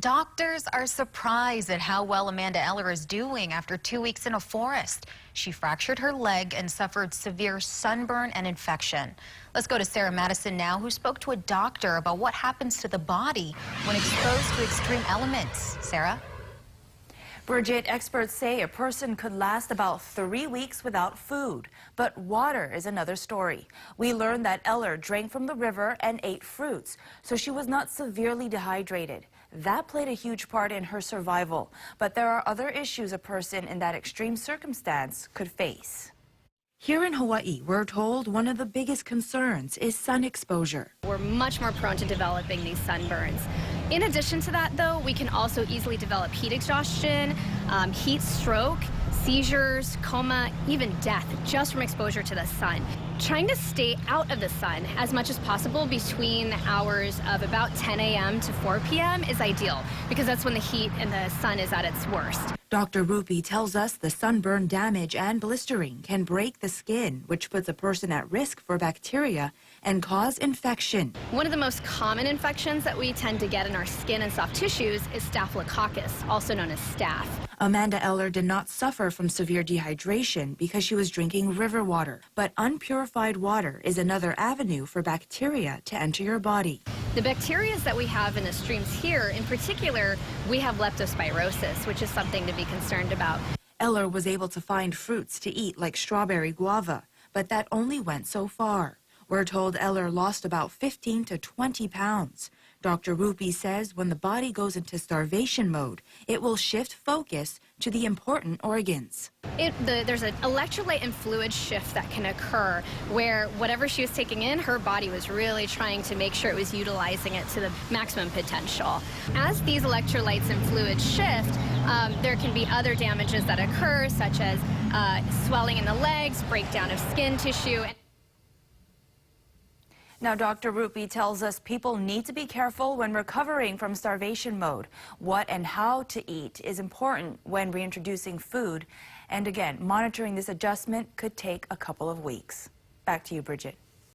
Doctors are surprised at how well Amanda Eller is doing after 2 weeks in a forest. She fractured her leg and suffered severe sunburn and infection. Let's go to Sarah Madison now, who spoke to a doctor about what happens to the body when exposed to extreme elements. Sarah? Bridget, experts say a person could last about 3 weeks without food, but water is another story. We learned that Eller drank from the river and ate fruits, so she was not severely dehydrated. That played a huge part in her survival, but there are other issues a person in that extreme circumstance could face. Here in Hawaii, we're told one of the biggest concerns is sun exposure. We're much more prone to developing these sunburns. In addition to that, though, we can also easily develop heat exhaustion, heat stroke, seizures, coma, even death just from exposure to the sun. Trying to stay out of the sun as much as possible between hours of about 10 a.m. to 4 p.m. is ideal because that's when the heat and the sun is at its worst. Dr. Rupi tells us the sunburn damage and blistering can break the skin, which puts a person at risk for bacteria and cause infection. One of the most common infections that we tend to get in our skin and soft tissues is Staphylococcus, also known as staph. Amanda Eller did not suffer from severe dehydration because she was drinking river water, but unpurified water is another avenue for bacteria to enter your body. The bacteria that we have in the streams here, in particular, we have leptospirosis, which is something to be concerned about. Eller was able to find fruits to eat like strawberry guava, but that only went so far. We're told Eller lost about 15 to 20 pounds. Dr. Rupi says when the body goes into starvation mode, it will shift focus to the important organs. There's an electrolyte and fluid shift that can occur where whatever she was taking in, her body was really trying to make sure it was utilizing it to the maximum potential. As these electrolytes and fluids shift, there can be other damages that occur, such as swelling in the legs, breakdown of skin tissue. Now, Dr. Rupi tells us people need to be careful when recovering from starvation mode. What and how to eat is important when reintroducing food. And again, monitoring this adjustment could take a couple of weeks. Back to you, Bridget.